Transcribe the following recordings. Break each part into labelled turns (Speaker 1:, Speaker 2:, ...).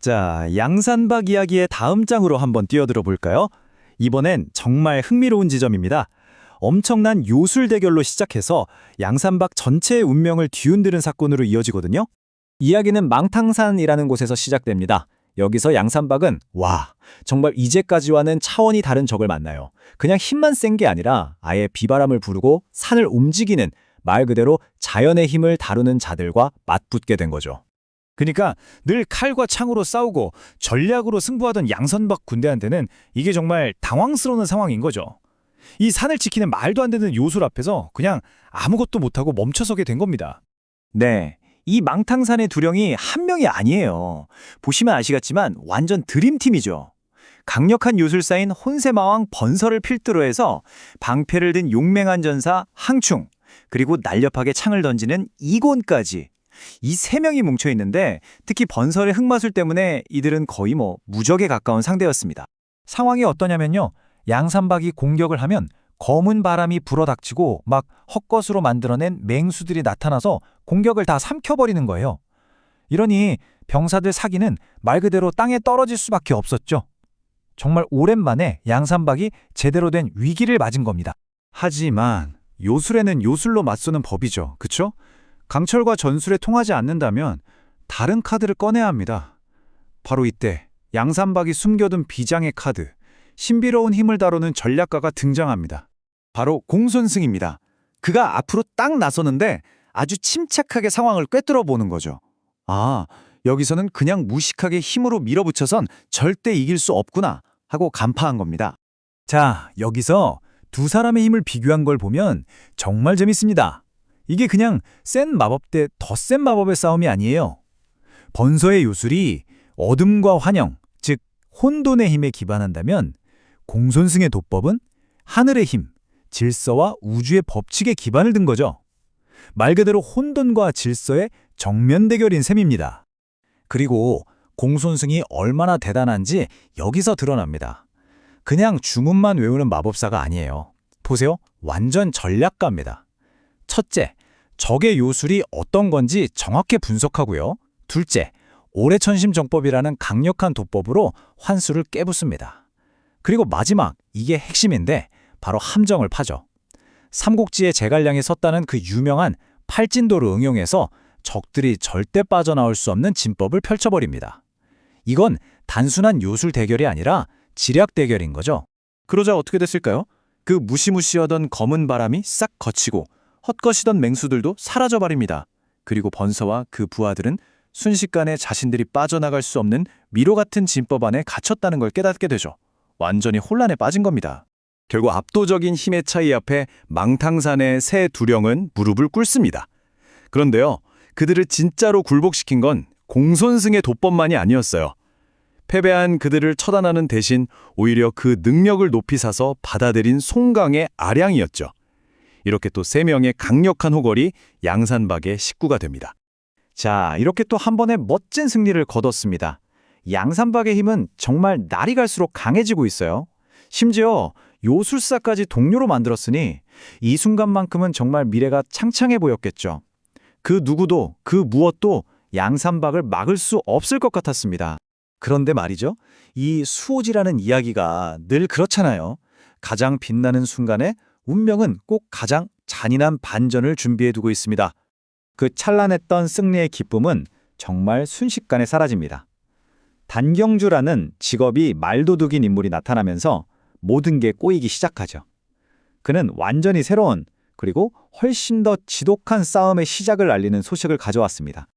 Speaker 1: 자, 양산박 이야기의 다음 장으로 한번 뛰어들어 볼까요? 이번엔 정말 흥미로운 지점입니다. 엄청난 요술 대결로 시작해서 양산박 전체의 운명을 뒤흔드는 사건으로 이어지거든요. 이야기는 망탕산이라는 곳에서 시작됩니다. 여기서 양산박은 정말 이제까지와는 차원이 다른 적을 만나요. 그냥 힘만 센 게 아니라 아예 비바람을 부르고 산을 움직이는 말 그대로 자연의 힘을 다루는 자들과 맞붙게 된 거죠.
Speaker 2: 그러니까 늘 칼과 창으로 싸우고 전략으로 승부하던 양산박 군대한테는 이게 정말 당황스러운 상황인 거죠. 이 산을 지키는 말도 안 되는 요술 앞에서 그냥 아무것도 못하고 멈춰서게 된 겁니다.
Speaker 1: 네, 이 망탕산의 두령이 한 명이 아니에요. 보시면 아시겠지만 완전 드림팀이죠. 강력한 요술사인 혼세마왕 번설을 필두로 해서 방패를 든 용맹한 전사 항충, 그리고 날렵하게 창을 던지는 이곤까지 이 세 명이 뭉쳐 있는데 특히 번설의 흑마술 때문에 이들은 거의 무적에 가까운 상대였습니다.
Speaker 2: 상황이 어떠냐면요. 양산박이 공격을 하면 검은 바람이 불어닥치고 막 헛것으로 만들어낸 맹수들이 나타나서 공격을 다 삼켜버리는 거예요. 이러니 병사들 사기는 말 그대로 땅에 떨어질 수밖에 없었죠. 정말 오랜만에 양산박이 제대로 된 위기를 맞은 겁니다.
Speaker 1: 하지만 요술에는 요술로 맞서는 법이죠. 그쵸? 강철과 전술에 통하지 않는다면 다른 카드를 꺼내야 합니다. 바로 이때 양산박이 숨겨둔 비장의 카드, 신비로운 힘을 다루는 전략가가 등장합니다. 바로 공손승입니다. 그가 앞으로 딱 나서는데 아주 침착하게 상황을 꿰뚫어 보는 거죠. 여기서는 그냥 무식하게 힘으로 밀어붙여선 절대 이길 수 없구나 하고 간파한 겁니다. 자, 여기서 두 사람의 힘을 비교한 걸 보면 정말 재밌습니다. 이게 그냥 센 마법 대 더 센 마법의 싸움이 아니에요. 번서의 요술이 어둠과 환영, 즉 혼돈의 힘에 기반한다면 공손승의 도법은 하늘의 힘, 질서와 우주의 법칙에 기반을 둔 거죠. 말 그대로 혼돈과 질서의 정면 대결인 셈입니다. 그리고 공손승이 얼마나 대단한지 여기서 드러납니다. 그냥 주문만 외우는 마법사가 아니에요. 보세요. 완전 전략가입니다. 첫째, 적의 요술이 어떤 건지 정확히 분석하고요. 둘째, 오래천심정법이라는 강력한 도법으로 환수를 깨붓습니다. 그리고 마지막, 이게 핵심인데 바로 함정을 파죠. 삼국지에 제갈량이 섰다는 그 유명한 팔진도를 응용해서 적들이 절대 빠져나올 수 없는 진법을 펼쳐버립니다. 이건 단순한 요술 대결이 아니라 지략 대결인 거죠. 그러자 어떻게 됐을까요? 그 무시무시하던 검은 바람이 싹 거치고 헛것이던 맹수들도 사라져버립니다. 그리고 번서와 그 부하들은 순식간에 자신들이 빠져나갈 수 없는 미로 같은 진법 안에 갇혔다는 걸 깨닫게 되죠. 완전히 혼란에 빠진 겁니다. 결국 압도적인 힘의 차이 앞에 망탕산의 새 두령은 무릎을 꿇습니다. 그런데요, 그들을 진짜로 굴복시킨 건 공손승의 도법만이 아니었어요. 패배한 그들을 처단하는 대신 오히려 그 능력을 높이 사서 받아들인 송강의 아량이었죠. 이렇게 또 세 명의 강력한 호걸이 양산박의 식구가 됩니다. 자, 이렇게 또 한 번의 멋진 승리를 거뒀습니다. 양산박의 힘은 정말 날이 갈수록 강해지고 있어요. 심지어 요술사까지 동료로 만들었으니 이 순간만큼은 정말 미래가 창창해 보였겠죠. 그 누구도 그 무엇도 양산박을 막을 수 없을 것 같았습니다. 그런데 말이죠. 이 수호지라는 이야기가 늘 그렇잖아요. 가장 빛나는 순간에 운명은 꼭 가장 잔인한 반전을 준비해두고 있습니다. 그 찬란했던 승리의 기쁨은 정말 순식간에 사라집니다. 단경주라는 직업이 말도둑인 인물이 나타나면서 모든 게 꼬이기 시작하죠. 그는 완전히 새로운 그리고 훨씬 더 지독한 싸움의 시작을 알리는 소식을 가져왔습니다.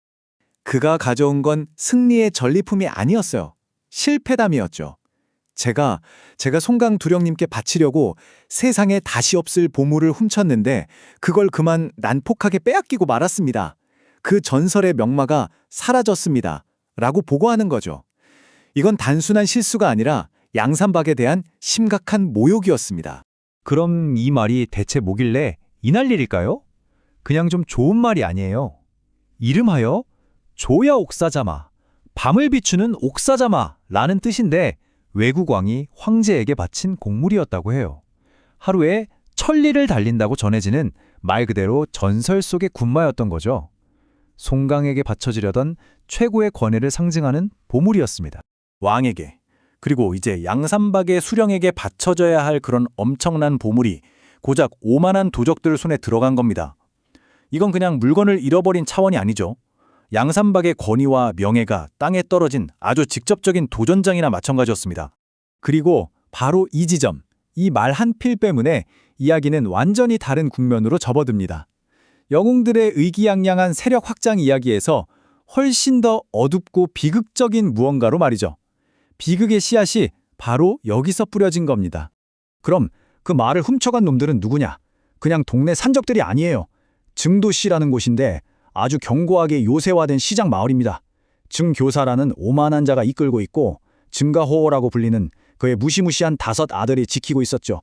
Speaker 1: 그가 가져온 건 승리의 전리품이 아니었어요. 실패담이었죠. 제가 송강 두령님께 바치려고 세상에 다시 없을 보물을 훔쳤는데 그걸 그만 난폭하게 빼앗기고 말았습니다. 그 전설의 명마가 사라졌습니다. 라고 보고하는 거죠. 이건 단순한 실수가 아니라 양산박에 대한 심각한 모욕이었습니다.
Speaker 2: 그럼 이 말이 대체 뭐길래 이 난리일까요? 그냥 좀 좋은 말이 아니에요. 이름하여 조야 옥사자마, 밤을 비추는 옥사자마라는 뜻인데 외국 왕이 황제에게 바친 곡물이었다고 해요. 하루에 1000리를 달린다고 전해지는 말 그대로 전설 속의 군마였던 거죠.
Speaker 1: 송강에게 바쳐지려던 최고의 권위를 상징하는 보물이었습니다.
Speaker 2: 왕에게, 그리고 이제 양산박의 수령에게 바쳐져야 할 그런 엄청난 보물이 고작 오만한 도적들 손에 들어간 겁니다. 이건 그냥 물건을 잃어버린 차원이 아니죠. 양산박의 권위와 명예가 땅에 떨어진 아주 직접적인 도전장이나 마찬가지였습니다. 그리고 바로 이 지점, 이 말 한 필 때문에 이야기는 완전히 다른 국면으로 접어듭니다. 영웅들의 의기양양한 세력 확장 이야기에서 훨씬 더 어둡고 비극적인 무언가로 말이죠. 비극의 씨앗이 바로 여기서 뿌려진 겁니다.
Speaker 1: 그럼 그 말을 훔쳐간 놈들은 누구냐? 그냥 동네 산적들이 아니에요. 증도시라는 곳인데 아주 견고하게 요새화된 시장 마을입니다. 증교사라는 오만한 자가 이끌고 있고 증가호라고 불리는 그의 무시무시한 5 아들이 지키고 있었죠.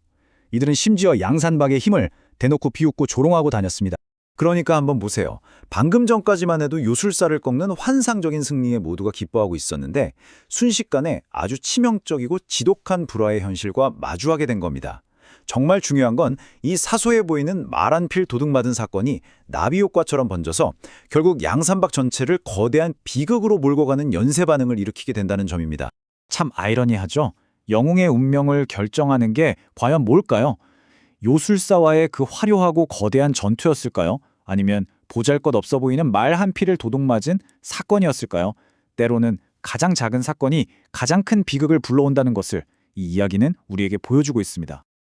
Speaker 1: 이들은 심지어 양산박의 힘을 대놓고 비웃고 조롱하고 다녔습니다.
Speaker 2: 그러니까 한번 보세요. 방금 전까지만 해도 요술사를 꺾는 환상적인 승리에 모두가 기뻐하고 있었는데 순식간에 아주 치명적이고 지독한 불화의 현실과 마주하게 된 겁니다. 정말 중요한 건 이 사소해 보이는 말 한 필 도둑맞은 사건이 나비 효과처럼 번져서 결국 양산박 전체를 거대한 비극으로 몰고 가는 연쇄 반응을 일으키게 된다는 점입니다. 참 아이러니하죠. 영웅의 운명을 결정하는 게 과연 뭘까요? 요술사와의 그 화려하고 거대한 전투였을까요? 아니면 보잘것없어 보이는 말 한 필을 도둑맞은 사건이었을까요? 때로는 가장 작은 사건이 가장 큰 비극을 불러온다는 것을 이 이야기는 우리에게 보여주고 있습니다.